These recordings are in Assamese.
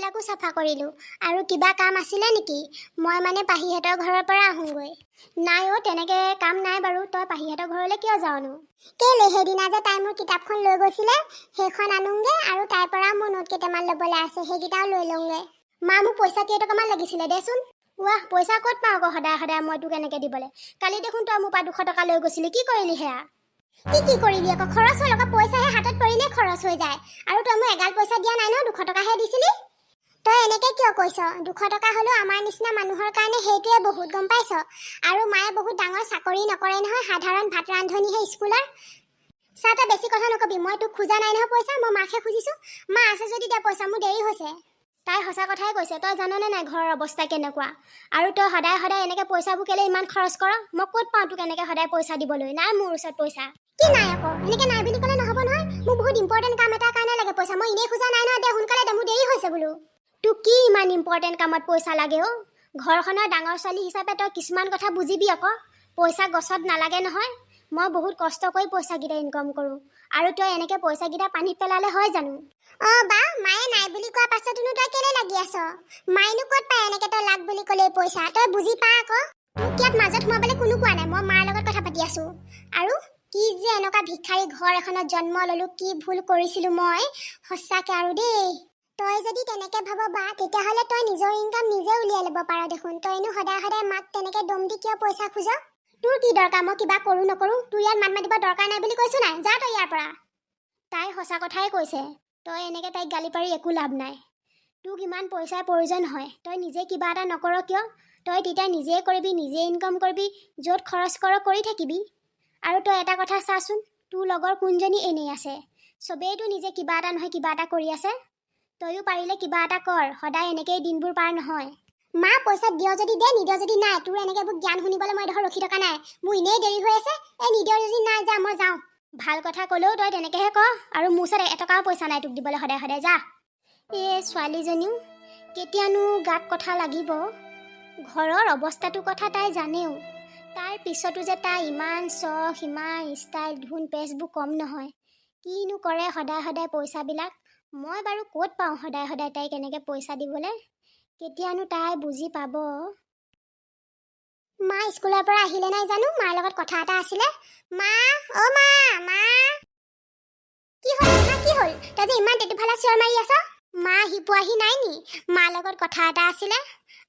বাচনবিলাকো চাফা কৰিলোঁ। আৰু কিবা কাম আছিলে নেকি? মই মানে পাহিহঁতৰ ঘৰৰ পৰা আহোঁগৈ। নাই অ', তেনেকৈ কাম নাই বাৰু। তই পাহিহঁতৰ ঘৰলৈ কিয় যাওঁনো? কেলে সেইদিনা যে তাই মোৰ কিতাপখন লৈ গৈছিলে, সেইখন আনোগৈ আৰু তাইৰ পৰা মোৰ নোট কেইটামান ল'বলৈ আছে, সেইকেইটাও লৈ লওঁগৈ। মা, মোক পইচা কেইটকামান লাগিছিলে, দেচোন। ৱাহ, পইচা ক'ত পাওঁ আকৌ সদায় সদায় মই তোক এনেকৈ দিবলৈ? কালি দেখোন তই মোৰ পৰা 200 টকা লৈ গৈছিলি, কি কৰিলি সেয়া? কি কৰিলি আকৌ? খৰচ হ'ল আকৌ, পইচাহে হাতত পৰিলেই খৰচ হৈ যায়। আৰু তই মোক এগাল পইচা দিয়া নাই ন, 200 টকাহে দিছিলি। তই এনেকৈ কিয় কৈছ? 200 টকা হ'লেও আমাৰ নিচিনা মানুহৰ কাৰণে সেইটোৱে বহুত, গম পাইছ? আৰু মায়ে বহুত ডাঙৰ চাকৰি নকৰে নহয়, সাধাৰণ ভাত ৰান্ধনীহে স্কুলৰ। চা, তই বেছি কথা নকবি। মই তোক খোজা নাই নহয় পইচা, মই মাকহে খুজিছোঁ। মা আছে যদি দে পইচা, মোৰ দেৰি হৈছে। তাই সঁচা কথাই কৈছে। তই জাননে নাই ঘৰৰ অৱস্থা কেনেকুৱা? আৰু তই সদায় সদায় এনেকৈ পইচাবোৰ কেলে ইমান খৰচ কৰ? মই ক'ত পাওঁ তোক এনেকৈ সদায় পইচা দিবলৈ? নাই মোৰ ওচৰত পইচা। কি নাই আকৌ? এনেকৈ নাই বুলি ক'লে নহ'ব নহয়। মোক বহুত ইম্পৰ্টেণ্ট কাম এটাৰ কাৰণে লাগে পইচা। মই এনেই খোজা নাই নহয়। দে সোনকালে দে, মোৰ দেৰি হৈছে বোলো। তোক কি ইমান ইম্পৰ্টেণ্ট কামত পইচা লাগে অ'? ঘৰখনৰ ডাঙৰ ছোৱালী হিচাপে তই কিছুমান কথা বুজিবি আকৌ। পইচা গছত নালাগে নহয়। মই বহুত কষ্ট কৰি পইচাকেইটা ইনকাম কৰোঁ। আৰু তই এনেকৈ পইচাকেইটা পানীত পেলালে হয় জানো? অ' বা, মায়ে নাই বুলি কোৱাৰ পাছতনো তই কেলে লাগি আছ? মায়েনো ক'ত পায় এনেকৈ তই লাগ বুলি ক'লেই পইচা? তই বুজি পা আকৌ। তোক ইয়াত মাজত সোমাবলৈ কোনো কোৱা নাই। মই মাৰ লগত কথা পাতি আছোঁ। আৰু কি যে এনেকুৱা ভিক্ষাৰী ঘৰ এখনত জন্ম ল'লোঁ, কি ভুল কৰিছিলোঁ মই, সঁচাকৈ আৰু দেই। তই যদি তেনেকৈ ভাব বা, তেতিয়াহ'লে তই নিজৰ ইনকাম নিজে উলিয়াই ল'ব পাৰ দেখোন। তইনো সদায় সদায় মাক তেনেকৈ দম দি কিয় পইচা খোজ? তোৰ কি দৰকাৰ মই কিবা কৰোঁ নকৰোঁ? তোৰ ইয়াত মাত মাতিব দৰকাৰ নাই বুলি কৈছোঁ নাই? যা তই ইয়াৰ পৰা। তাই সঁচা কথাই কৈছে। তই এনেকৈ তাইক গালি পাৰি একো লাভ নাই। তোক ইমান পইচাৰ প্ৰয়োজন হয়, তই নিজে কিবা এটা নকৰ কিয়? তই তেতিয়া নিজেই কৰিবি, নিজে ইনকাম কৰিবি, য'ত খৰচ কৰ কৰি থাকিবি। আৰু তই এটা কথা চাচোন, তোৰ লগৰ কোনজনী এনেই আছে? চবেইতো নিজে কিবা এটা নহয় কিবা এটা কৰি আছে। তইও পাৰিলে কিবা এটা কৰ, সদায় এনেকেই দিনবোৰ পাৰ নহয়। মা, পইচা দিয় যদি দে, নিদিয় যদি নাই। তোৰ এনেকৈ এইবোৰ জ্ঞান শুনিবলৈ মই এডোখৰ ৰখি থকা নাই। মোৰ এনেই দেৰি হৈ আছে। নিদিয় যদি নাই, যা, মই যাওঁ। ভাল কথা ক'লেও তই তেনেকৈহে ক। আৰু মোৰ ওচৰত এটকাও পইচা নাই তোক দিবলৈ সদায় সদায়, যা। ছোৱালীজনীও কেতিয়ানো গাত কথা লাগিব? ঘৰৰ অৱস্থাটোৰ কথা তাই জানেও। তাৰ পিছতো যে তাই ইমান চখ, ইমান ষ্টাইল, ধুন পেচবোৰ কম নহয়। কিনো কৰে সদায় সদায় পইচাবিলাক? মই বাৰু ক'ত পাওঁ সদায় সদায় তাইক এনেকৈ পইচা দিবলৈ? কেতিয়ানো তাই বুজি পাব? মা স্কুলৰ পৰা আহিলে নাই জানো? মাৰ লগত কথা এটা আছিলে। মা, অ' মা, মা। কি হ'ল মা, কি হ'ল? তই যে ইমান তেতুফালা চিঞৰ মাৰি আছ? মা আহি পোৱাহি নাই নি? মাৰ লগত কথা এটা আছিলে।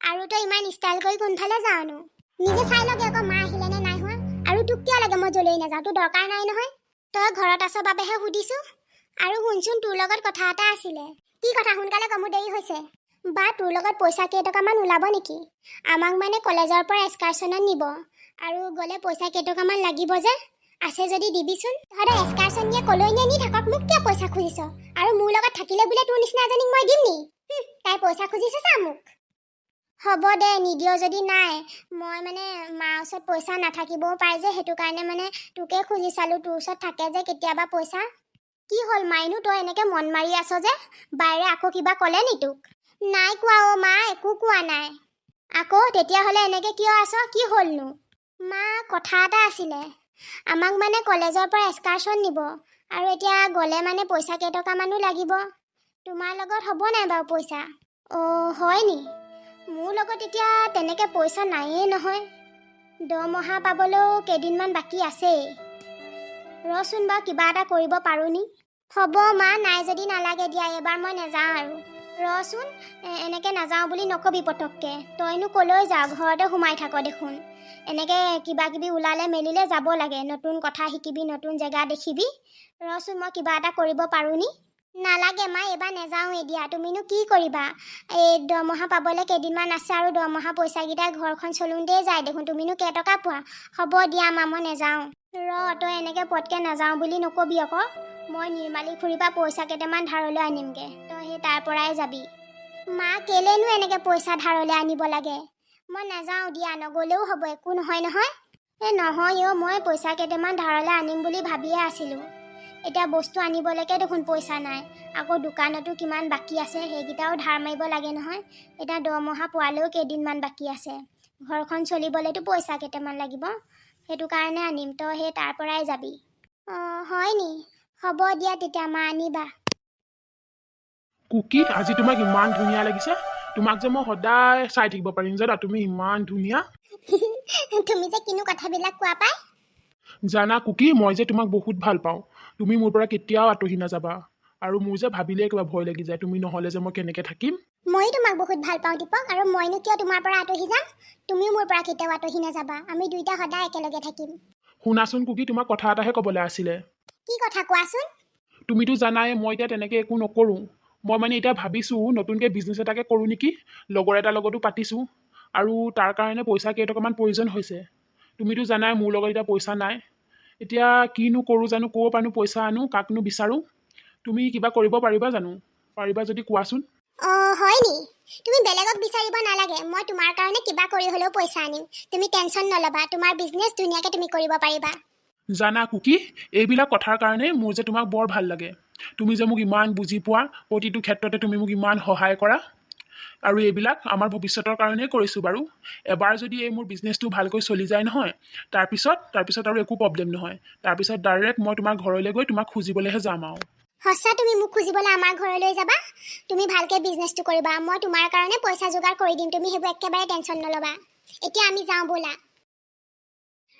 আৰু তই ইমান ষ্টাইল কৰি কোনফালে যাওঁনো? নিজে চাই লগে আকৌ মা আহিলে নে নাই হোৱা। আৰু তোক কিয় লাগে মই য'লেই নাযাওঁ? তোৰ দৰকাৰ নাই নহয়। তই ঘৰত আছ বাবেহে সুধিছোঁ। আৰু শুনচোন, তোৰ লগত কথা এটা আছিলে। কি কথা? সোনকালে ক, মোৰ দেৰি হৈছে। বা, তোৰ লগত পইচা কেইটকামান ওলাব নেকি? আমাক মানে কলেজৰ পৰা এক্সকাৰ্ছনত নিব। আৰু গ'লে পইচা কেইটকামান লাগিব যে। আছে যদি দিবিচোন। তহঁতে এক্সকাৰ্ছন নিয়ে কলৈ নিয়ে নি থাকক, মোক কিয় পইচা খুজিছ? আৰু মোৰ লগত থাকিলে বোলে তোৰ নিচিনা এজনীক মই দিম নি? তাই পইচা খুজিছে চা মোক। হ'ব দে, নিদিয় যদি নাই। মই মানে মাৰ ওচৰত পইচা নাথাকিবও পাৰে যে, সেইটো কাৰণে মানে তোকে খুজি চালোঁ। তোৰ ওচৰত থাকে যে কেতিয়াবা পইচা। কি হ'ল মাইনু, তই এনেকৈ মন মাৰি আছ যে? বাইৰে আকৌ কিবা ক'লে নি তোক? নাই কোৱা অ' মা, একো কোৱা নাই। আকৌ তেতিয়াহ'লে এনেকৈ কিয় আছ? কি হ'লনো? মা, কথা এটা আছিলে। আমাক মানে কলেজৰ পৰা এক্সকাৰ্ছন নিব। আৰু এতিয়া গ'লে মানে পইচা কেইটকামানো লাগিব। তোমাৰ লগত হ'ব নাই বাৰু পইচা? অ' হয় নি? মোৰ লগত এতিয়া তেনেকৈ পইচা নায়েই নহয়। দৰমহা পাবলৈও কেইদিনমান বাকী আছেই। ৰচোন বাৰু কিবা এটা কৰিব পাৰোঁ নি? হ'ব মা, নাই যদি নালাগে দিয়া, এবাৰ মই নাযাওঁ আৰু। ৰচোন, এনেকৈ নাযাওঁ বুলি নকবি পটককৈ। তইনো ক'লৈ যাওঁ? ঘৰতে সোমাই থাক দেখোন। এনেকৈ কিবা কিবি ওলালে মেলিলে যাব লাগে। নতুন কথা শিকিবি, নতুন জেগা দেখিবি। ৰচোন, মই কিবা এটা কৰিব পাৰোঁ নি? নালাগে মা, এইবাৰ নাযাওঁৱে দিয়া। তুমিনো কি কৰিবা? এই দৰমহা পাবলৈ কেইদিনমান আছে আৰু দৰমহা পইচাকেইটাই ঘৰখন চলোতেই যায় দেখোন। তুমিনো কেইটকা পোৱা? হ'ব দিয়া মা, মই নাযাওঁ। তই এনেকৈ পটকৈ নাযাওঁ বুলি নকবি আকৌ। মই নিৰ্মালী খুৰীৰ পৰা পইচা কেইটামান ধাৰলৈ আনিমগৈ। তই সেই তাৰ পৰাই যাবি। মা, কেলেনো এনেকৈ পইচা ধাৰলৈ আনিব লাগে? মই নাযাওঁ দিয়া, নগ'লেও হ'ব, একো নহয় নহয়। নহয় অ', মই পইচা কেইটামান ধাৰলৈ আনিম বুলি ভাবিয়ে আছিলোঁ। এতিয়া বস্তু আনিবলৈকে দেখোন পইচা নাই। আকৌ দোকানতো কিমান বাকী আছে, সেইকেইটাও ধাৰ মাৰিব লাগে নহয়। এতিয়া দৰমহা পোৱালৈও কেইদিনমান বাকী আছে। ঘৰখন চলিবলৈতো পইচা কেইটামান লাগিব। সেইটো কাৰণে আনিম, তই সেই তাৰ পৰাই যাবি। অঁ হয় নি? হ'ব দিয়া তেতিয়া মা, আনিবা। কুকি আজি তোমাক ইমান ধুনীয়া লাগিছে। তোমাক যে মই সদায় চাই থাকিব পাৰিম জানা, তুমি ইমান ধুনীয়া। তুমি যে কিনো কথাবিলাক কোৱা পাই। জানা কুকি, মই যে তোমাক বহুত ভাল পাওঁ। তুমি মোৰ পৰা কেতিয়াও আঁতৰি নাযাবা। আৰু মোৰ যে ভাবিলে কিবা ভয় লাগি যায়, তুমি নহ'লে যে মই কেনেকৈ থাকিম। ময়ো তোমাক বহুত ভাল পাওঁ দীপক, আৰু মইনো কিয় তোমাৰ পৰা আঁতৰি যাম। তুমিও মোৰ পৰা কেতিয়াও আঁতৰি নাযাবা, আমি দুইটা সদায় একেলগে থাকিম। শুনাচোন কুকি, তোমাক কথা এটাহে ক'বলৈ আছিলে। কি কথা কোৱাচোন। তুমিতো জানাই মই এতিয়া তেনেকৈ একো নকৰোঁ। মই মানে এতিয়া ভাবিছোঁ নতুনকৈ বিজনেছ এটাকে কৰোঁ নেকি। লগৰ এটাৰ লগতো পাতিছোঁ, আৰু তাৰ কাৰণে পইচা কেইটকামান প্ৰয়োজন হৈছে। তুমিতো জানাই মোৰ লগত এতিয়া পইচা নাই। এতিয়া কিনো কৰোঁ জানো, ক'ৰ পৰানো পইচা আনো, কাকনো বিচাৰোঁ। তুমি কিবা কৰিব পাৰিবা জানো? পাৰিবা যদি কোৱাচোন। হয় নি? তুমি বেলেগক বিচাৰিব নালাগে, মই তোমাৰ কাৰণে কিবা কৰি হ'লেও পইচা আনিম। তুমি টেনশ্যন নল'বা, তোমাৰ বিজনেছ ধুনীয়াকৈ তুমি কৰিব পাৰিবা। জানা কুকি, এইবিলাক কথাৰ কাৰণে মোৰ যে তোমাক বৰ ভাল লাগে। তুমি যে মোক ইমান বুজি পোৱা, প্ৰতিটো ক্ষেত্ৰতে তুমি মোক ইমান সহায় কৰা। আৰু এইবিলাক আমাৰ ভৱিষ্যতৰ কাৰণেই কৰিছোঁ বাৰু। এবাৰ যদি এই মোৰ বিজনেছটো ভালকৈ চলি যায় নহয়, তাৰপিছত আৰু একো প্ৰব্লেম নহয়। তাৰপিছত ডাইৰেক্ট মই তোমাৰ ঘৰলৈ গৈ তোমাক খুজিবলৈহে যাম আৰু। সঁচা তুমি মোক খুজিবলৈ আমাৰ ঘৰলৈ যাবা? তুমি ভালকৈ বিজনেছটো কৰিবা, মই তোমাৰ কাৰণে পইচা যোগাৰ কৰি দিম, তুমি সেইবোৰ একেবাৰে টেনশ্যন নল'বা। এতিয়া আমি যাওঁ ব'লা।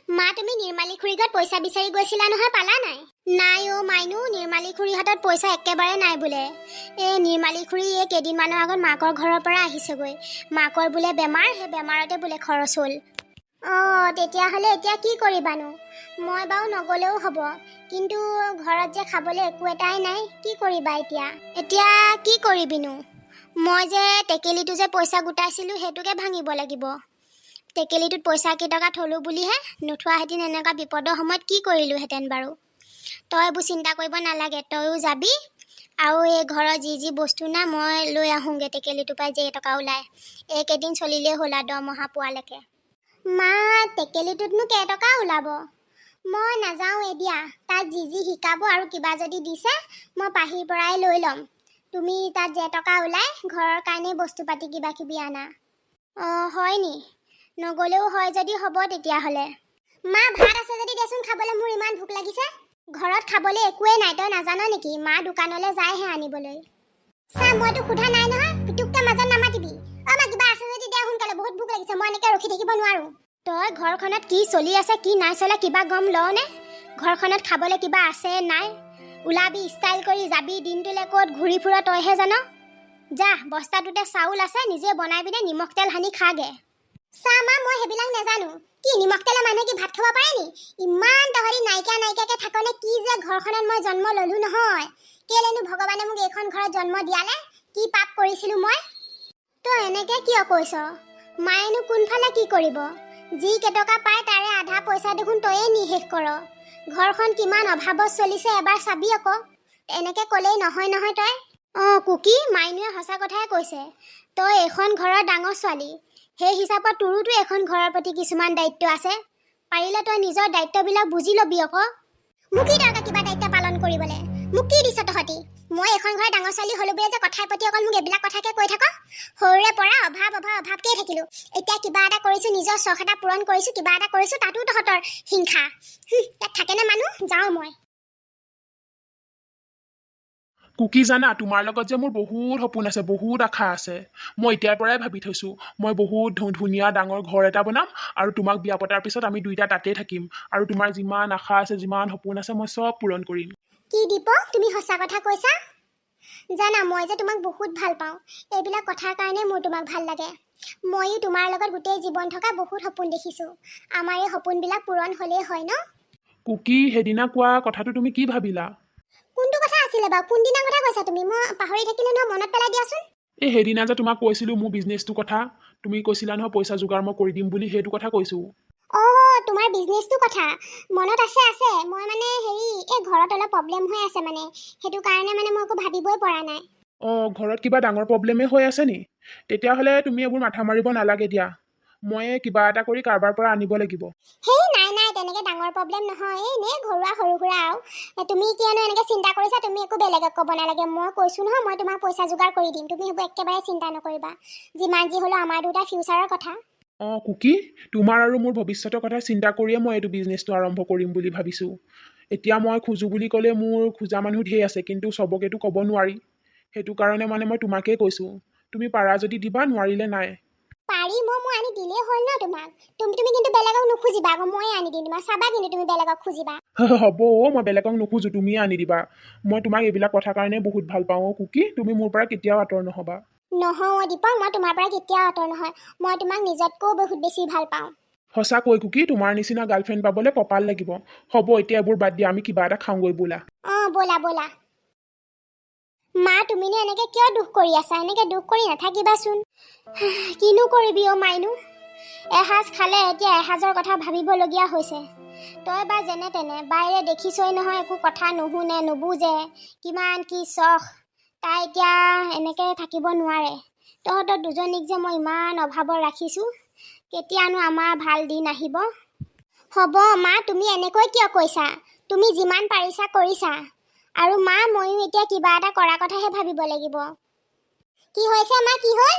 মা, তুমি নিৰ্মালী খুৰীৰ ঘৰত পইচা বিচাৰি গৈছিলা নহয়, পালা নাই? নাই অ' মাইনু, নিৰ্মালী খুৰীৰ হাতত পইচা একেবাৰে নাই বোলে। নিৰ্মালী খুৰী এই কেইদিনমানৰ আগত মাকৰ ঘৰৰ পৰা আহিছেগৈ। মাকৰ বোলে বেমাৰ, সেই বেমাৰতে বোলে খৰচ হ'ল। তেতিয়াহ'লে এতিয়া কি কৰিবানো? মই বাৰু নগ'লেও হ'ব, কিন্তু ঘৰত যে খাবলৈ একো এটাই নাই, কি কৰিবা এতিয়া? এতিয়া কি কৰিবিনো? মই যে টেকেলিটো যে পইচা গোটাইছিলোঁ সেইটোকে ভাঙিব লাগিব। টেকেলিটোত পইচা কেইটকা থলোঁ বুলিহে, নোথোৱাহেঁতেন এনেকুৱা বিপদৰ সময়ত কি কৰিলোঁহেঁতেন বাৰু। তই এইবোৰ চিন্তা কৰিব নালাগে, তইও যাবি, আৰু এই ঘৰৰ যি বস্তু নাই মই লৈ আহোঁগৈ টেকেলিটোৰ পৰা যেইটকা ওলায়। এইকেইদিন চলিলেই হ'ল আৰু দৰমহা পোৱালৈকে। মা, টেকেলিটোতনো কেইটকা ওলাব? মই নাযাওঁ দিয়া, তাত যি শিকাব আৰু কিবা যদি দিছে মই পাহিৰ পৰাই লৈ ল'ম। তুমি তাত যেইটকা ওলায় ঘৰৰ কাৰণে বস্তু পাতি কিবা কিবি আনা। হয় নি? নগ'লেও হয় যদি হ'ব তেতিয়াহ'লে। মা, ভাত আছে যদি দেচোন খাবলৈ, মোৰ ইমান ভোক লাগিছে। ঘৰত খাবলৈ একোৱেই নাই, তই নাজান নেকি? মা দোকানলৈ যায়হে আনিবলৈ। চা, মইতো সোধা নাই নহয়, পিটুককৈ মাজত নামাতিবি। মা, কিবা আছে যদি দে সোনকালে, বহুত ভোক লাগিছে, মই এনেকৈ ৰখি থাকিব নোৱাৰোঁ। তই ঘৰখনত কি চলি আছে কি নাই চলা কিবা গম লওঁনে? ঘৰখনত খাবলৈ কিবা আছে নাই? ওলাবি, ষ্টাইল কৰি যাবি, দিনটোলৈ ক'ত ঘূৰি ফুৰ তইহে জান। যা, বস্তাটোতে চাউল আছে, নিজে বনাই পিনে নিমখ তেল সানি খাগে। চা মা, মই সেইবিলাক নাজানো। কি নিমখ তেলে মানুহে কি ভাত খাব পাৰে নি? ইমান তহঁতি নাইকিয়াকৈ থাকনে কি যে ঘৰখনত মই জন্ম ল'লোঁ নহয়। কেলেনো ভগৱানে মোক এইখন ঘৰত জন্ম দিয়ালে? কি পাপ কৰিছিলোঁ মই? তই এনেকৈ কিয় কৈছ? মায়েনো কোনফালে কি কৰিব? যি কেইটকা পায় তাৰে আধা পইচা দেখোন তয়ে নি শেষ কৰ। ঘৰখন কিমান অভাৱত চলিছে এবাৰ চাবি আকৌ। এনেকৈ ক'লেই নহয় নহয় তই। কুকি, মাইনুৱে সঁচা কথাই কৈছে। তই এইখন ঘৰৰ ডাঙৰ ছোৱালী, সেই হিচাপত তোৰোতো এখন ঘৰৰ প্ৰতি কিছুমান দায়িত্ব আছে। পাৰিলে তই নিজৰ দায়িত্ববিলাক বুজি ল'বি আকৌ। মোক কি দৰকাৰ কিবা দায়িত্ব পালন কৰিবলৈ? মোক কি দিছ তহঁতি? মই এখন ঘৰৰ ডাঙৰ ছোৱালী হ'লো বুলি যে কথাই প্ৰতি অকল মোক এইবিলাক কথাকে কৈ থাক। সৰুৰে পৰা অভাৱকেই থাকিলোঁ। এতিয়া কিবা এটা কৰিছোঁ, নিজৰ চখ এটা পূৰণ কৰিছোঁ, কিবা এটা কৰিছোঁ, তাতো তহঁতৰ হিংসা। ইয়াত থাকেনে মানুহ? যাওঁ মই। কুকি জানা, তোমাৰ লগত যে মোৰ বহুত সপোন আছে, বহুত আশা আছে। মই এতিয়াৰ পৰাই ভাবি থৈছোঁ, মই বহুত ধুনীয়া ডাঙৰ ঘৰ এটা বনাম, আৰু তোমাক বিয়া পতাৰ পিছত আমি দুইটা তাতেই থাকিম। আৰু তোমাৰ যিমান আশা আছে, যিমান সপোন আছে, মই চব পূৰণ কৰিম। কি দীপক, তুমি সঁচা কথা কৈছা? জানা, মই যে তোমাক বহুত ভাল পাওঁ। এইবিলাক কথাৰ কাৰণে মোৰ তোমাক ভাল লাগে। ময়ো তোমাৰ লগত গোটেই জীৱন থকা বহুত সপোন দেখিছোঁ। আমাৰ এই সপোনবিলাক পূৰণ হ'লেই হয় ন? কুকি, সেইদিনা কোৱা কথাটো তুমি কি ভাবিলা? কোনটো কথা আছিলে বাৰু? কোনদিনা কথা কৈছা তুমি? মই পাহৰি থাকিলোঁ নহয়, মনত পেলাই দিয়াচোন। সেইদিনা যে তোমাক কৈছিলোঁ মোৰ বিজনেছটোৰ কথা, তুমি কৈছিলা নহয় পইচা যোগাৰ মই কৰি দিম বুলি, সেইটো কথা কৈছোঁ। তোমাৰ বিজনেছটোৰ কথা মনত আছে। মই মানে এই ঘৰত অলপ প্ৰব্লেম হৈ আছে মানে, সেইটো কাৰণে মানে মই একো ভাবিবই পৰা নাই। ঘৰত কিবা ডাঙৰ প্ৰব্লেমেই হৈ আছে নি? তেতিয়াহ'লে তুমি এইবোৰ মাথা মাৰিব নালাগে দিয়া। মই কিবা এটা কৰি কাৰোবাৰ পৰা আনিব লাগিব। নাই, তেনেকৈ ডাঙৰ প্ৰব্লেম নহয়। এনেই ঘৰুৱা সৰু সুৰা আৰু। তুমি কিয়নো এনেকৈ চিন্তা কৰিছা, তুমি একো বেলেগক ক'ব নালাগে। মই কৈছোঁ নহয়, মই তোমাক পইচা যোগাৰ কৰি দিম। তুমি সেইবোৰ একেবাৰে চিন্তা নকৰিবা। যিমান যি হ'লেও আমাৰ দুটা ফিউচাৰৰ কথা। কুকি, তোমাৰ আৰু মোৰ ভৱিষ্যতৰ কথা চিন্তা কৰিয়ে মই এইটো বিজনেছটো আৰম্ভ কৰিম বুলি ভাবিছোঁ। এতিয়া মই খোজোঁ বুলি ক'লে মোৰ খোজা মানুহ ঢেৰ আছে, কিন্তু চবকেতো ক'ব নোৱাৰি। সেইটো কাৰণে মানে মই তোমাকেই কৈছোঁ, তুমি পাৰা যদি দিবা, নোৱাৰিলে নাই। পাৰি মই আনি দিলেই হ'ল ন তোমাক। তুমি কিন্তু বেলেগক নুখুজিবা আকৌ, ময়ে আনি দিম তোমাক। চাবা কিন্তু তুমি বেলেগক খুজিবা। হ'ব মই বেলেগক নোখোজো, তুমিয়ে আনি দিবা। মই তোমাক এইবিলাক কথাৰ কাৰণে বহুত ভাল পাওঁ কুকি, তুমি মোৰ পৰা কেতিয়াও আঁতৰ নহবা। নহয় দীপক, মই তোমাৰ পৰা কেতিয়াও আঁতৰ নহয়। মই তোমাক নিজতকৈও বহুত বেছি ভাল পাওঁ। সঁচাকৈ কুকি, তোমাৰ নিচিনা গাৰ্লফ্ৰেণ্ড পাবলৈ কপাল লাগিব। হ'ব এতিয়া এইবোৰ বাদ দিয়া, আমি কিবা এটা খাওঁগৈ ব'লা। ব'লা ব'লা। মা তুমিনো এনেকে কিয় দুখ কৰি আছা? এনেকে দুখ কৰি নাথাকিবাচোন। কিনো কৰিবি মাইনু, এসাঁজ খালে এতিয়া এসাঁজৰ কথা ভাবিবলগীয়া হৈছে। তই বা যেনে তেনে বাইৰে দেখিছই নহয়, একো কথা নুশুনে নুবুজে, কিমান কি চখ। তাই এতিয়া এনেকে থাকিব নোৱাৰে। তহঁতৰ দুজনীক যে মই ইমান অভাৱত ৰাখিছোঁ, কেতিয়ানো আমাৰ ভাল দিন আহিব? হ'ব মা, তুমি এনেকৈ কিয় কৈছা? তুমি যিমান পাৰিছা কৰিছা। আৰু মা, ময়ো এতিয়া কিবা এটা কৰা কথাহে ভাবিব লাগিব। কি হৈছে মা, কি হ'ল?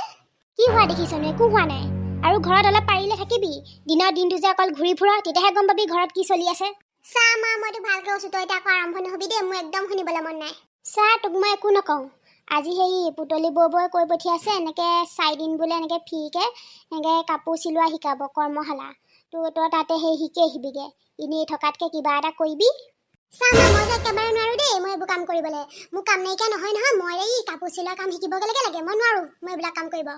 কি হোৱা দেখিছনো? একো হোৱা নাই। আৰু ঘৰত অলপ পাৰিলে থাকিবি। দিনৰ দিনটো যে অকল ঘূৰি ফুৰা, তেতিয়াহে গম পাবি ঘৰত কি চলি আছে। চা মা, মইতো ভালকৈ কৈছোঁ, তই এতিয়া আকৌ আৰম্ভ নহবি দেই, মোৰ একদম শুনিবলৈ মন নাই। চা, তোক মই একো নকওঁ। আজি সেই পুতলি বৌৱে কৈ পঠিয়াইছে, এনেকৈ 4 দিন বোলে এনেকৈ ফ্ৰীকৈ এনেকৈ কাপোৰ চিলোৱা শিকাব, কৰ্মশালা। তই তাতে সেই শিকি আহিবিগৈ। এনেই থকাতকৈ কিবা এটা কৰিবি। চা মা, মই যে একেবাৰে নোৱাৰোঁ দেই মই এইবোৰ কাম কৰিবলৈ। মোৰ কাম নাইকিয়া নহয় নহয়। মই এই কাপোৰ চিলোৱা কাম শিকিবলৈকে লাগে, মই নোৱাৰোঁ মই এইবিলাক কাম কৰিব।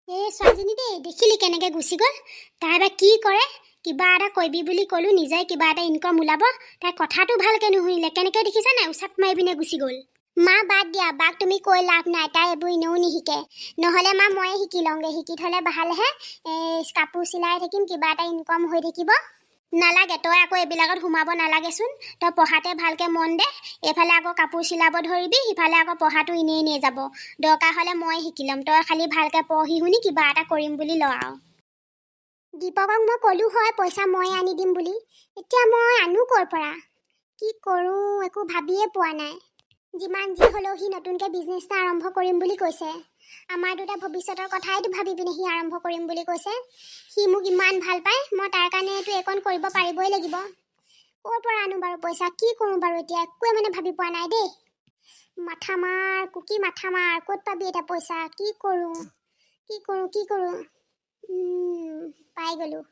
এই ছোৱালীজনী দেই, দেখিলি কেনেকৈ গুচি গ'ল? তাই বা কি কৰে? কিবা এটা কৰিবি বুলি ক'লোঁ, নিজে কিবা এটা ইনকম ওলাব। তাই কথাটো ভালকৈ নুশুনিলে, কেনেকৈ দেখিছা নাই, উচাত মাৰি পিনে গুচি গ'ল। মা বাদ দিয়া, বাক তুমি কৈ লাভ নাই, তাই এইবোৰ এনেও নিশিকে। নহ'লে মা ময়ে শিকি লওঁগৈ, শিকি থ'লে ভালহে। কাপোৰ চিলাই থাকিম, কিবা এটা ইনকম হৈ থাকিব। নালাগে, তই আকৌ এইবিলাকত সোমাব নালাগেচোন। তই পঢ়াতে ভালকৈ মন দে। এইফালে আকৌ কাপোৰ চিলাব ধৰিবি, সিফালে আকৌ পঢ়াটো এনেই যাব। দৰকাৰ হ'লে মই শিকি ল'ম, তই খালি ভালকৈ পঢ়ি শুনি কিবা এটা কৰিম বুলি ল আৰু। দীপকক মই ক'লোঁ হয় পইচা ময়ে আনি দিম বুলি। এতিয়া মই আনো ক'ৰ পৰা? কি কৰোঁ একো ভাবিয়ে পোৱা নাই। যিমান যি হ'লেও সি নতুনকৈ বিজনেছ এটা আৰম্ভ কৰিম বুলি কৈছে। আমাৰ দুটা ভৱিষ্যতৰ কথাইতো ভাবি পিনে সি আৰম্ভ কৰিম বুলি কৈছে। সি মোক ইমান ভাল পায়, মই তাৰ কাৰণে এইটো একণ কৰিব পাৰিবই লাগিব। ক'ৰ পৰা আনো বাৰু পইচা? কি কৰোঁ বাৰু এতিয়া? একোৱে মানে ভাবি পোৱা নাই দেই। মাথা মাৰ কুকি, মাথা মাৰ। ক'ত পাবি এতিয়া পইচা? কি কৰোঁ? পাই গ'লোঁ।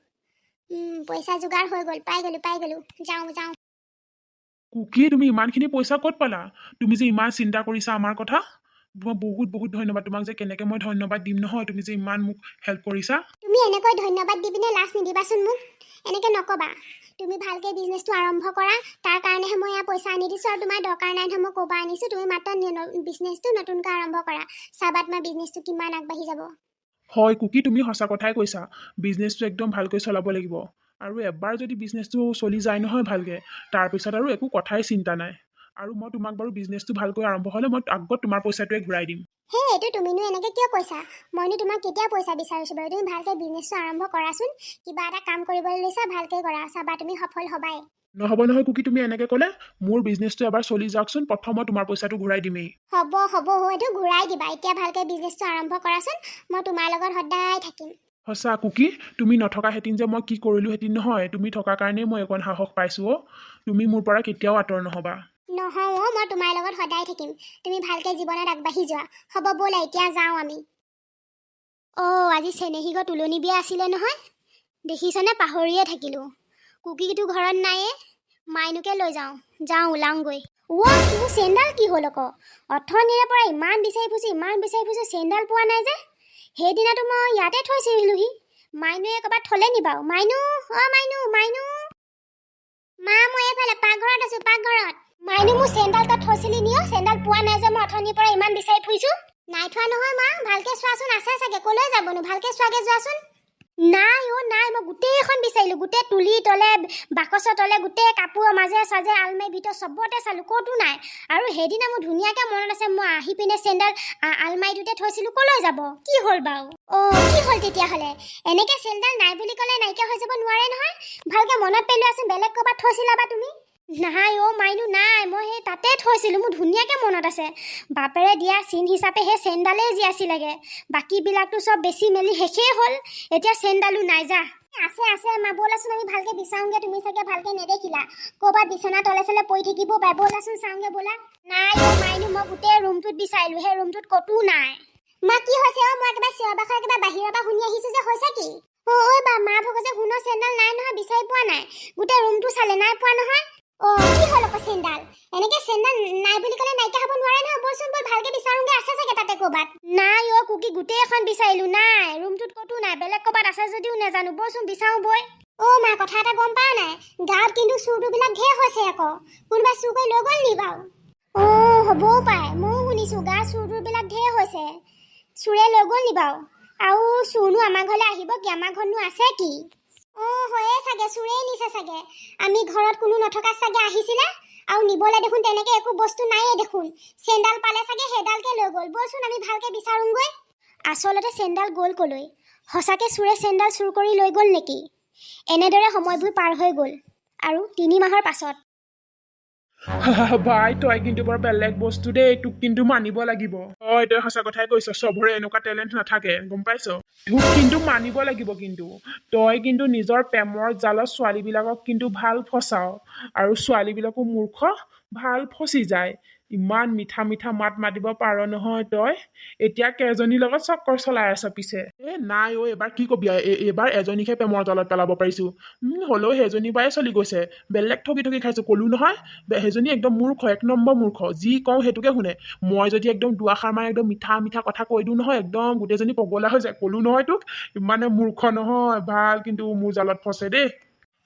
পইচা যোগাৰ হৈ গ'ল। পাই গ'লোঁ। যাওঁ। কুকি, তুমি ইমানখিনি পইচা ক'ত পালা? তুমি যে ইমান চিন্তা কৰিছা আমাৰ কথা, মই বহুত বহুত ধন্যবাদ। তোমাক যে কেনেকৈ মই ধন্যবাদ দিম নহয়, তুমি যে ইমান মোক হেল্প কৰিছা। তুমি এনেকৈ ধন্যবাদ দি পিনে লাজ নিদিবাচোন মোক। এনেকৈ নক'বা। তুমি ভালকৈ বিজনেছটো আৰম্ভ কৰা, তাৰ কাৰণেহে মই এয়া পইচা আনি দিছোঁ। আৰু তোমাৰ দৰকাৰ নাই নহয় মই ক'ৰ পৰা আনিছোঁ। তুমি মাত্ৰ বিজনেছটো নতুনকৈ আৰম্ভ কৰা। চাবা তোমাৰ বিজনেছটো কিমান আগবাঢ়ি যাব। হয় কুকি, তুমি সঁচা কথাই কৈছা। বিজনেছটো একদম ভালকৈ চলাব লাগিব। আৰু এবাৰ যদি বিজনেছটো চলি যায় নহয় ভালকৈ, তাৰপিছত আৰু একো কথাই চিন্তা নাই। আৰু মই তোমাক বাৰু বিজনেছটো ভালকৈ আৰম্ভ হ'লে মই আগত তোমাৰ পইচাটোৱে ঘূৰাই দিম। হেই, এইটো তুমিনো এনেকৈ কিয় কৈছা? মইনো তোমাক কেতিয়া পইচা বিচাৰিছোঁ বাৰু? তুমি ভালকৈ বিজনেছটো আৰম্ভ কৰাচোন। কিবা এটা কাম কৰিবলৈ লৈছা, ভালকৈ কৰা। চাবা তুমি সফল হ'বাই। নহ'ব নহয় কুকি, তুমি এনেকৈ ক'লে। মোৰ বিজনেছটো এবাৰ চলি যাওকচোন, প্ৰথম মই তোমাৰ পইচাটো ঘূৰাই দিমেই। হ'ব এইটো ঘূৰাই দিবা। এতিয়া ভালকৈ বিজনেছটো আৰম্ভ কৰাচোন, মই তোমাৰ লগত সদায় থাকিম। সঁচা কুকি, তুমি নথকাহেঁতেন যে মই কি কৰিলোঁহেঁতেন নহয়। তুমি থকাৰ কাৰণেই মই অকণ সাহস পাইছোঁ অ'। তুমি মোৰ পৰা কেতিয়াও আঁতৰ নহ'বা। নহয় মই তোমাৰ লগত সদায় থাকিম। তুমি ভালকৈ জীৱনত আগবাঢ়ি যোৱা। হ'ব ব'লা এতিয়া যাওঁ আমি। আজি চেনেহীঘৰ তুলনি বিয়া আছিলে নহয়। দেখিছনে, পাহৰিয়ে থাকিলোঁ। কুকিটো ঘৰত নাইয়ে। মাইনুকে লৈ যাওঁ ওলাওঁগৈ। মোৰ চেইনডাল কি হ'ল আকৌ? অথনিৰে পৰা ইমান বিচাৰি ফুৰিছোঁ, চেইনডাল পোৱা নাই যে। সেইদিনাটো মই ইয়াতে থৈছিলোহি। মাইনুৱে ক'ৰবাত থ'লে নি বাৰু? মাইনু, মাইনু। মা, মই এইফালে পাকঘৰত আছোঁ, পাকঘৰত। মাইনু, মোৰ চেইনডাল তই থৈছিলি নি? চেইনডাল পোৱা নাই যে, মই অথনিৰ পৰা ইমান বিচাৰি ফুৰিছোঁ। নাই থোৱা নহয় মা, ভালকৈ চোৱাচোন, আছে চাগে। ক'লৈ যাবনো? ভালকৈ চোৱাগৈ যোৱাচোন। নাই, মই গোটেইখন বিচাৰিলোঁ। গোটেই তুলি তলে, বাকচৰ তলে, গোটেই কাপোৰৰ মাজে চাজে, আলমাৰীৰ ভিতৰত চবতে চালোঁ, ক'তো নাই। আৰু সেইদিনা মোৰ ধুনীয়াকৈ মনত আছে, মই আহি পিনে চেইনডাল আলমাৰীটোতে থৈছিলোঁ। ক'লৈ যাব? কি হ'ল বাৰু? কি হ'ল তেতিয়াহ'লে? এনেকৈ চেইনডাল নাই বুলি ক'লে নাইকিয়া হৈ যাব নোৱাৰে নহয়। ভালকৈ মনত পেলোৱাচোন, বেলেগ ক'ৰবাত থৈছিলা বা তুমি? নাই মাইনু, নাই। মই সেই তাতে থৈছিলোঁ, মোৰ ধুনীয়াকৈ মনত আছে। বাপেৰে দিয়া চিন হিচাপে সেই চেইনডালেই যি আছিলেগৈ। বাকীবিলাকতো চব বেছি মেলি শেষেই হ'ল। এতিয়া চেইনডালো নাই, যা। আছে মা, ব'লাচোন আমি ভালকে বিচাৰোঁগে। তুমি চাগে ভালকে নেদেখিলা, ক'ৰবাত বিচনা তলে চলে পৰি থাকিব পাৰে। ব'লাচোন চাওঁগে ব'লা। নাই অ' মাইনু, মই গোটেই ৰুমটোত বিচাৰিলোঁ, সেই ৰুমটোত ক'তো নাই। মা কি হৈছে অ'? মই একেবাৰে চিঞৰ বাখৰ একেবাৰে বাহিৰৰ পৰা শুনি আহিছোঁ যে, হৈছে কি? ঐ বা, মা ভাগৰ যে সোণৰ চেণ্ডেল নাই নহয়, বিচাৰি পোৱা নাই। গোটেই ৰুমটো চালে, নাই পোৱা নহয়। কি হ'ল আকৌ চেণ্ডেল? এনেকে চেণ্ডেল নাই বুলি ক'লে নাইকিয়া হ'ব নোৱাৰে নহয়। ব'লচোন ব'ল, ভালকে বিচাৰোঁগে, আছে চাগে তাতে ক'ৰবাত। নাই অ' কুকি, গোটেইখন বিচাৰিলোঁ, নাই ৰুমটোত ক'তো নাই। বেলেগ ক'ৰবাত আছে যদিও নাজানো, ব'লচোন বিচাৰোঁ বৈ। অ' মা, কথা এটা গম পাৱ নাই? গাঁৱত কিন্তু চুৰ-টুৰবিলাক ঢেৰ হৈছে আকৌ। কোনোবাই চুৰ কৰি লৈ গ'ল নি বাৰু? হ'বও পাৰে, ময়ো শুনিছোঁ গাঁৱত চুৰ-টুৰবিলাক ঢেৰ হৈছে। চুৰে লৈ গ'ল নি বাৰু? আৰু চুৰনো আমাৰ ঘৰলৈ আহিব কি? আমাৰ ঘৰতনো আছে কি? হয়ে চাগে, চুৰেই নিছে চাগে। আমি ঘৰত কোনো নথকাত চাগে আহিছিলে, আৰু নিবলৈ দেখোন তেনেকে একো বস্তু নাইয়ে দেখোন। চেণ্ডেল পালে চাগে, সেইডালকে লৈ গ'ল। ব'লচোন আমি ভালকে বিচাৰোঁগৈ। আচলতে চেণ্ডেল গ'ল ক'লৈ? সঁচাকে চুৰে চেণ্ডেল চুৰ কৰি লৈ গ'ল নেকি? এনেদৰে সময়বোৰ পাৰ হৈ গ'ল, আৰু 3 মাহৰ পাছত। ভাই, তই কিন্তু বৰ বেলেগ বস্তু দেই, তোক কিন্তু মানিব লাগিব। তই সঁচা কথাই কৈছ, চবৰে এনেকুৱা টেলেণ্ট নাথাকে, গম পাইছ? তোক কিন্তু মানিব লাগিব। কিন্তু তই কিন্তু নিজৰ প্ৰেমৰ জালত ছোৱালীবিলাকক কিন্তু ভাল ফচাও, আৰু ছোৱালীবিলাকো মূৰ্খ, ভাল ফচি যায়। ইমান মিঠা মিঠা মাত মাতিব পাৰ নহয় তই। এতিয়া কেইজনীৰ লগত চক্কৰ চলাই আছ পিছে? নাই অ', এইবাৰ কি কবি? এইবাৰ এজনীকহে প্ৰেমৰ জালত পেলাব পাৰিছো। হ'লেও সেইজনী বাই চলি গৈছে, বেলেগ ঠগি ঠগি খাইছো। ক'লো নহয়, সেইজনী একদম মূৰ্খ, 1 নম্বৰ মূৰ্খ। যি কওঁ সেইটোকে শুনে। মই যদি একদম দুআষাৰ মান একদম মিঠা মিঠা কথা কৈ দিওঁ নহয়, একদম গোটেইজনী পগলা হৈ যায়। ক'লো নহয় তোক, ইমানে মূৰ্খ নহয়, ভাল কিন্তু মোৰ জালত ফচে দেই।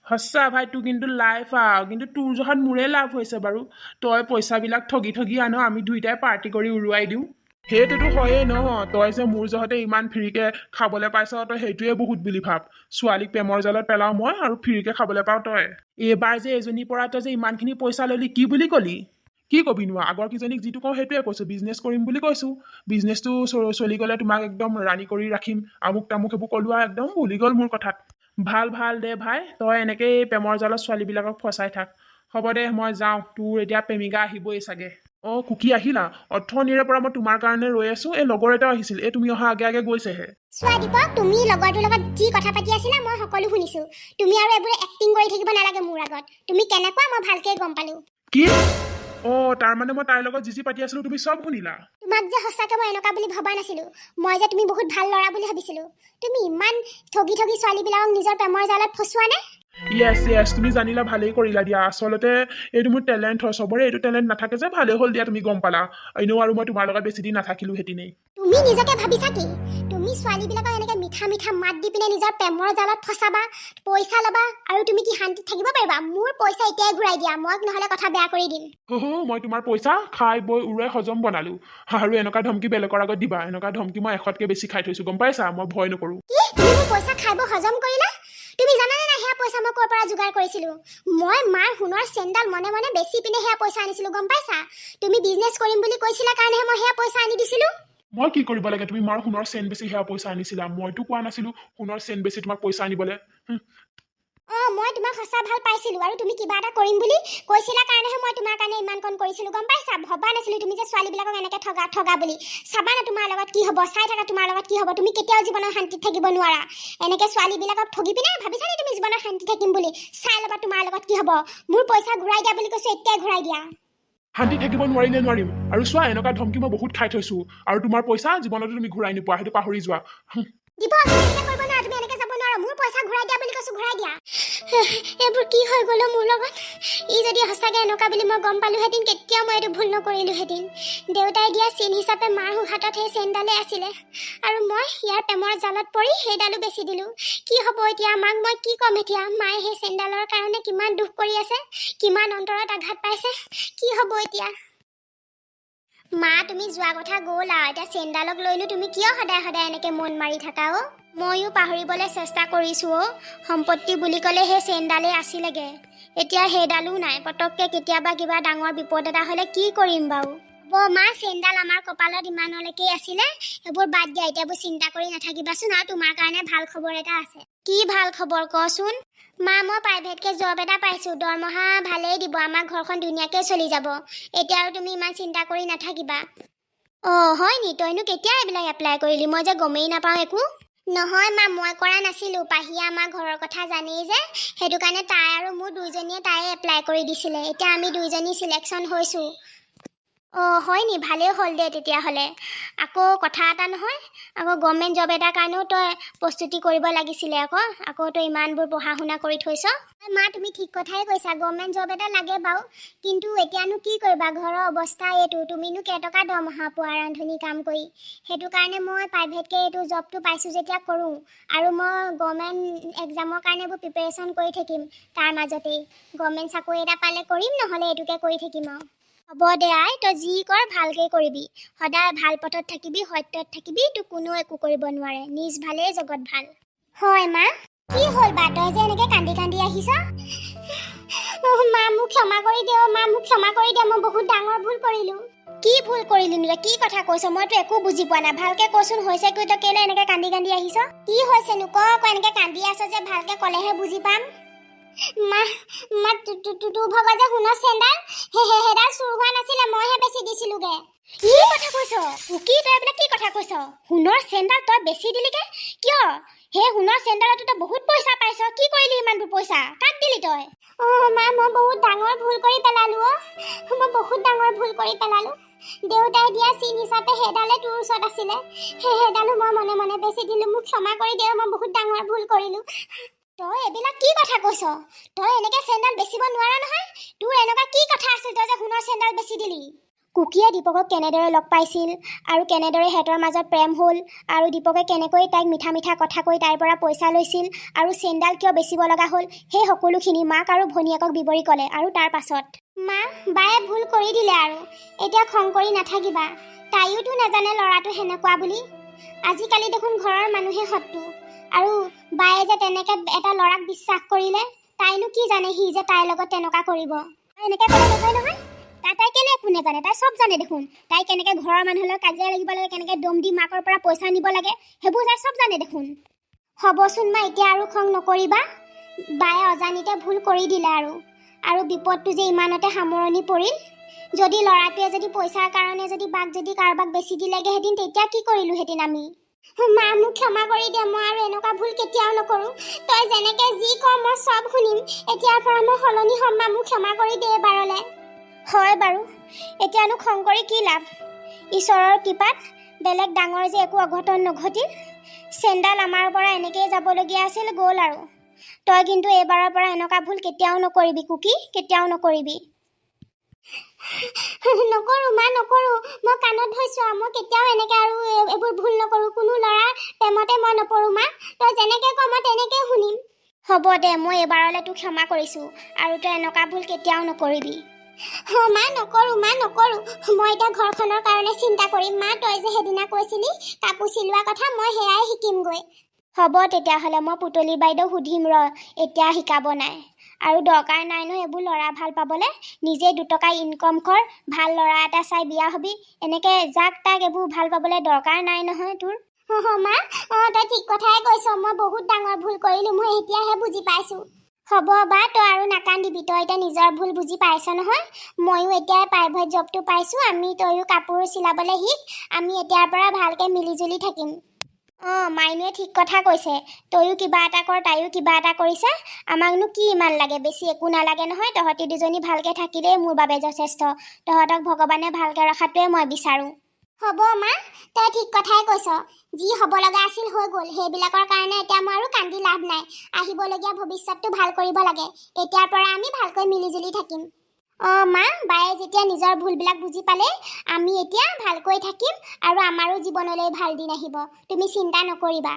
সঁচা ভাই, তোৰ কিন্তু লাইফ কিন্তু তোৰ জহত মোৰে লাভ হৈছে বাৰু। তই পইচাবিলাক ঠগি ঠগি আন, আমি দুইটাই পাৰ্টি কৰি উৰুৱাই দিওঁ। সেইটোতো হয়েই ন, তই যে মোৰ জহতে ইমান ফ্ৰীকে খাবলৈ পাইছ, তই সেইটোৱে বহুত বুলি ভাব। ছোৱালীক প্ৰেমৰ জালত পেলাও মই, আৰু ফ্ৰীকে খাবলৈ পাও তই। এইবাৰ যে এজনীৰ পৰা তই যে ইমানখিনি পইচা ললি, কি বুলি কলি? কি কবিনো? আগৰ কেইজনীক যিটো কওঁ সেইটোৱে কৈছো, বিজনেছ কৰিম বুলি কৈছো। বিজনেছটো চলি গ'লে তোমাক একদম ৰাণী কৰি ৰাখিম, আমুক তামুক সেইবোৰ ক'লো, আৰু একদম ভুলি গ'ল মোৰ কথাত। ভাল দে ভাই, তই এনেকেই প্ৰেমৰ জালত ছোৱালীবিলাকক ফচাই থাক। হ'ব দে, মই যাওঁ, তোৰ এতিয়া প্ৰেমিকা আহিবই চাগে। কুকি আহিলা? অথনিৰে পৰা মই তোমাৰ কাৰণে ৰৈ আছো। এই লগৰ এটাও আহিছিল, এই তুমি অহা আগে আগে গৈছেহে। চোৱা দীপক, তুমি লগৰটোৰ লগত যি কথা পাতি আছিলা মই সকলো শুনিছো। তুমি আৰু এইবোৰ এক্টিং কৰি থাকিব নালাগে মোৰ আগত। তুমি কেনেকুৱা মই ভালকৈ গম পালো। কি? তাৰ মানে মই তাইৰ লগত যি পাতি আছিলো তুমি চব শুনিলা? তোমাক যে সঁচাকে মই এনেকুৱা বুলি ভবা নাছিলো। মই যে তুমি বহুত ভাল ল'ৰা বুলি ভাবিছিলো। তুমি ইমান ঠগি ঠগি ছোৱালীবিলাকক নিজৰ প্ৰেমৰ জালত ফচোৱা নে? য়েছ, তুমি জানিলা, ভালেই কৰিলা দিয়া। আচলতে এইটো মোৰ টেলেণ্ট হয়, চবৰে এইটো টেলেণ্ট নাথাকে যে। ভালেই হ'ল দিয়া, তুমি গম পালা। এনেও আৰু মই তোমাৰ লগত বেছি দিন নাথাকিলো হেতিনেই। তুমি নিজকে ভাবিছা কি? তুমি ছোৱালীবিলাকক এনেকে মিঠা মিঠা মাত দি পিনে নিজৰ প্ৰেমৰ জালত ফচাবা, পইচা ল'বা, আৰু তুমি কি শান্তিত থাকিব পাৰিবা? মোৰ পইচা এতিয়াই ঘূৰাই দিয়া, মই নহ'লে কথা বেয়া কৰি দিম। মই তোমাৰ পইচা খাই বৈ উৰাই হজম বনালো, আৰু এনেকুৱা ধমকি বেলেগৰ আগত দিবা? এনেকুৱা ধমকি মই 100তকে বেছি খাই থৈছো, গম পাইছা? মই ভয় নকৰো। কি? তুমি মোৰ পইচা খাই বৈ হজম কৰিলা? তুমি জানানে নাই সেয়া পইচা মই ক'ৰ পৰা যোগাৰ কৰিছিলো? মই মাৰ সোণৰ চেণ্ডেল মনে মনে বেচি পিনে সেয়া পইচা আনিছিলো, গম পাইছা? তুমি বিজনেছ কৰিম বুলি কৈছিলা কাৰণেহে মই সেয়া পইচা আনি দিছিলো। মই কি কৰিব লাগে? তুমি মাৰ সোণৰ চেন বেছি সেয়া পইচা আনিছিলা? মইতো কোৱা নাছিলো সোণৰ চেন বেছি তোমাক পইচা আনিবলৈ। মই তোমাক সঁচা ভাল পাইছিলো, আৰু তুমি কিবা এটা কৰিম বুলি কৈছিলা কাৰণেহে মই তোমাৰ কাৰণে ইমান কণ কৰিছিলো, গম পাইছা? ভবা নাছিলো তুমি যে ছোৱালীবিলাকক এনেকে ঠগা বুলি। চাবা না তোমাৰ লগত কি হ'ব, চাই থাকা তোমাৰ লগত কি হ'ব। তুমি কেতিয়াও জীৱনত শান্তিত থাকিব নোৱাৰা। এনেকে ছোৱালীবিলাকক ঠগি পিনে ভাবিছা নে তুমি জীৱনত শান্তি থাকিম বুলি? চাই ল'বা তোমাৰ লগত কি হ'ব। মোৰ পইচা ঘূৰাই দিয়া বুলি কৈছো, এতিয়াই ঘূৰাই দিয়া। শান্তি থাকিব নোৱাৰিলে নোৱাৰিম, আৰু চোৱা, এনেকুৱা ধমকি মই বহুত খাই থৈছো, আৰু তোমাৰ পইচা জীৱনতো তুমি ঘূৰাই নোপোৱা, সেইটো পাহৰি যোৱা। দীপক, তুমি এনেকে কৰিব নোৱাৰা, তুমি এনেকে যাব নোৱাৰা। মোৰ পইচা ঘূৰাই দিয়া বুলি কৈছো, ঘূৰাই দিয়া। এইবোৰ কি হৈ গ'ল মোৰ লগত? ই যদি সঁচাকে এনেকুৱা বুলি মই গম পালোহেঁতেন, কেতিয়াও মই এইটো ভুল নকৰিলোহেঁতেন। দেউতাই দিয়া চিন হিচাপে মাৰ হাতত সেই চেইনডালে আছিলে, আৰু মই ইয়াৰ প্ৰেমৰ জালত পৰি সেইডালো বেচি দিলো। কি হ'ব এতিয়া? মাক মই কি ক'ম এতিয়া? মায়ে সেই চেইনডালৰ কাৰণে কিমান দুখ কৰি আছে, কিমান অন্তৰত আঘাত পাইছে। কি হ'ব এতিয়া? মা, তুমি যোৱা কথা গ'ল আৰু। এতিয়া চেইনডালক লৈনো তুমি কিয় সদায় সদায় এনেকে মন মাৰি থাকা অ? ময়ো পাহৰিবলৈ চেষ্টা কৰিছো অ। সম্পত্তি বুলি ক'লে সেই চেইনডালেই আছিলেগে, এতিয়া সেইডালো নাই। পটককে কেতিয়াবা কিবা ডাঙৰ বিপদ এটা হ'লে কি কৰিম বাৰু? মা, চেইনডাল আমাৰ কপালত ইমানলৈকেই আছিলে। সেইবোৰ বাদ দিয়া, এতিয়া এইবোৰ চিন্তা কৰি নাথাকিবাচোন। আৰু তোমাৰ কাৰণে ভাল খবৰ এটা আছে। কি ভাল খবৰ কচোন? মা, মই প্ৰাইভেটকৈ জব এটা পাইছোঁ। দৰমহা ভালেই দিব, আমাৰ ঘৰখন ধুনীয়াকৈ চলি যাব। এতিয়া আৰু তুমি ইমান চিন্তা কৰি নাথাকিবা। হয় নি? তইনো কেতিয়া এইবিলাক এপ্লাই কৰিলি? মই যে গমেই নাপাওঁ একো। নহয় মা, মই কৰা নাছিলোঁ। পাহিয়ে আমাৰ ঘৰৰ কথা জানেই যে, সেইটো কাৰণে তাই আৰু মোৰ দুইজনীয়ে তাই এপ্লাই কৰি দিছিলে। এতিয়া আমি দুইজনী চিলেকশ্যন হৈছোঁ। অঁ হয় নি? ভালেই হ'ল দে তেতিয়াহ'লে। আকৌ কথা এটা নহয়, আকৌ গভৰ্ণমেণ্ট জব এটাৰ কাৰণেও তই প্ৰস্তুতি কৰিব লাগিছিলে আকৌ তই ইমানবোৰ পঢ়া শুনা কৰি থৈছ। মা তুমি ঠিক কথাই কৈছা, গভৰ্ণমেণ্ট জব এটা লাগে বাৰু, কিন্তু এতিয়ানো কি কৰিবা, ঘৰৰ অৱস্থা এইটো। তুমিনো কেইটকা দৰমহা পোৱা ৰান্ধনি কাম কৰি? সেইটো কাৰণে মই প্ৰাইভেটকৈ এইটো জবটো পাইছোঁ যেতিয়া কৰোঁ। আৰু মই গভৰ্ণমেণ্ট এক্সামৰ কাৰণে এইবোৰ প্ৰিপেৰেশ্যন কৰি থাকিম। তাৰ মাজতেই গভৰ্ণমেণ্ট চাকৰি এটা পালে কৰিম, নহ'লে এইটোকে কৰি থাকিম আৰু। হ'ব দে আই, তই যি কৰ ভালকৈ কৰিবি। সদায় ভাল পথত থাকিবি, সত্যত থাকিবি, তোক কোনো একো কৰিব নোৱাৰে। নিজ ভালেই জগত ভাল। হয় মা। কি হ'ল বা, তই যে এনেকৈ কান্দি কান্দি আহিছ? মা মোক ক্ষমা কৰি দে, মা মোক ক্ষমা কৰি দে, মই বহুত ডাঙৰ ভুল কৰিলোঁ। কি ভুল কৰিলি নো? কি কথা কৈছ? মইতো একো বুজি পোৱা নাই। ভালকৈ কচোন, হৈছে কি? তই কেলৈ এনেকৈ কান্দি কান্দি আহিছ? কি হৈছেনো ক আকৌ? এনেকৈ কান্দি আছ যে, ভালকৈ ক'লেহে বুজি পাম। মা তোৰ ভাগৰ যে সোণৰ চেণ্ডাল, সেইডাল চুৰ হোৱা নাছিলে, মইহে বেছি দিছিলোগে। কি কথা কৈছ? কি তই এইবিলাক কি কথা কৈছ? সোণৰ চেণ্ডাল তই বেছি দিলিগে? কিয়? সেই সোণৰ চেণ্ডালত তই বহুত পইচা পাইছ। কি কৰিলি ইমানবোৰ পইচা? কাক দিলি তই? মা মই বহুত ডাঙৰ ভুল কৰি পেলালোঁ। মই বহুত ডাঙৰ ভুল কৰি পেলালোঁ। দেউতাই দিয়া চিন হিচাপে সেইডালে তোৰ ওচৰত আছিলে, সেইডালো মই মনে মনে বেছি দিলোঁ। মোক ক্ষমা কৰি দে, মই বহুত ডাঙৰ ভুল কৰিলোঁ। তই এইবিলাক কি কথা কৈছ? তই এনেকৈ চেণ্ডাল বেচিব নোৱাৰ নহয়। তোৰ এনেকুৱা কি কথা আছিল তই যে সোণৰ চেণ্ডাল বেচি দিলি? কুকিয়ে দীপকক কেনেদৰে লগ পাইছিল আৰু কেনেদৰে সিহঁতৰ মাজত প্ৰেম হ'ল, আৰু দীপকে কেনেকৈ তাইক মিঠা মিঠা কথা কৈ তাইৰ পৰা পইচা লৈছিল, আৰু চেণ্ডাল কিয় বেচিব লগা হ'ল, সেই সকলোখিনি মাক আৰু ভনীয়েকক বিৱৰি ক'লে। আৰু তাৰ পাছত মা, বায়ে ভুল কৰি দিলে আৰু এতিয়া খং কৰি নাথাকিবা। তাইয়োতো নাজানে ল'ৰাটো সেনেকুৱা বুলি। আজিকালি দেখোন ঘৰৰ মানুহে শত্ৰু। আৰু বায়ে যে তেনেকৈ এটা ল'ৰাক বিশ্বাস কৰিলে, তাইনো কি জানে সি যে তাইৰ লগত তেনেকুৱা কৰিব। এনেকৈ ক'লে নহয় নহয়। তাই কেলে একো নাজানে? তাই চব জানে দেখোন। তাই কেনেকৈ ঘৰৰ মানুহৰ লগত কাজিয়া লাগিব লাগে, কেনেকৈ দম দি মাকৰ পৰা পইচা নিব লাগে, সেইবোৰ তাই চব জানে দেখোন। হ'বচোন মা, এতিয়া আৰু খং নকৰিবা। বায়ে অজানিতে ভুল কৰি দিলে আৰু বিপদটো যে ইমানতে সামৰণি পৰিল। যদি ল'ৰাটোৱে যদি পইচাৰ কাৰণে যদি বাক যদি কাৰোবাক বেছি দিলেগে হেঁতেন, তেতিয়া কি কৰিলোঁহেঁতেন আমি? মা মোক ক্ষমা কৰি দে, মই আৰু এনেকুৱা ভুল কেতিয়াও নকৰোঁ। তই যেনেকৈ যি কৰ মই চব শুনিম। এতিয়াৰ পৰা মই সলনি হ'ম। মা মোক ক্ষমা কৰি দে এবাৰলৈ। হয় বাৰু, এতিয়ানো খং কৰি কি লাভ? ঈশ্বৰৰ কৃপাত বেলেগ ডাঙৰ যে একো অঘটন নঘটিল। চেণ্ডাল আমাৰ পৰা এনেকৈয়ে যাবলগীয়া আছিল, গ'ল আৰু। তই কিন্তু এইবাৰৰ পৰা এনেকুৱা ভুল কেতিয়াও নকৰিবি কুকি, কেতিয়াও নকৰিবি। নকৰোঁ মা, নকৰোঁ। মই কাণত ধৰিছোঁ আৰু মই কেতিয়াও এনেকৈ আৰু এইবোৰ ভুল নকৰোঁ। কোনো ল'ৰাৰ প্ৰেমতে মই নপৰোঁ মা। তই যেনেকৈ ক মই তেনেকৈ শুনিম। হ'ব দে, মই এইবাৰলৈ তোক ক্ষমা কৰিছোঁ, আৰু তই এনেকুৱা ভুল কেতিয়াও নকৰিবি। মা নকৰোঁ, মা নকৰোঁ। মই এতিয়া ঘৰখনৰ কাৰণে চিন্তা কৰিম। মা তই যে সেইদিনা কৈছিলি কাপোৰ চিলোৱা কথা, মই সেয়াই শিকিমগৈ। হ'ব তেতিয়াহ'লে, মই পুতলি বাইদেউ সুধিম এতিয়া শিকাব নাই। আৰু দৰকাৰ নাই নহয় এইবোৰ ল'ৰা ভাল পাবলৈ। নিজে দুটকা ইনকম কৰ, ভাল ল'ৰা এটা চাই বিয়া হবি। এনেকৈ যাক তাক এইবোৰ ভাল পাবলৈ দৰকাৰ নাই নহয় তোৰ। মা তই ঠিক কথাই কৈছ। মই বহুত ডাঙৰ ভুল কৰিলোঁ, মই এতিয়াহে বুজি পাইছোঁ। হ'ব বা, তই আৰু নাকান্দিবি। তই এতিয়া নিজৰ ভুল বুজি পাইছ নহয়। ময়ো এতিয়া প্ৰাইভেট জবটো পাইছোঁ। তয়ো কাপোৰ চিলাবলৈ শিক। আমি এতিয়াৰ পৰা ভালকৈ মিলিজুলি থাকিম। মাইনুৱে ঠিক কথা কৈছে। তয়ো কিবা এটা কৰ, তাইও কিবা এটা কৰিছে। আমাকনো কি ইমান লাগে? বেছি একো নালাগে নহয়। তহঁতি দুজনী ভালকৈ থাকিলেই মোৰ বাবে যথেষ্ট। তহঁতক ভগৱানে ভালকৈ ৰখাটোৱে মই বিচাৰোঁ। হ'ব মা, তই ঠিক কথাই কৈছ। যি হ'ব লগা আছিল হৈ গ'ল। সেইবিলাকৰ কাৰণে এতিয়া মই আৰু কান্দি লাভ নাই। আহিবলগীয়া ভৱিষ্যতটো ভাল কৰিব লাগে। এতিয়াৰ পৰা আমি ভালকৈ মিলিজুলি থাকিম। মা, বায়ে যেতিয়া নিজৰ ভুলবিলাক বুজি পালে, আমি এতিয়া ভালকৈ থাকিম, আৰু আমাৰো জীৱনলৈ ভাল দিন আহিব। তুমি চিন্তা নকৰিবা।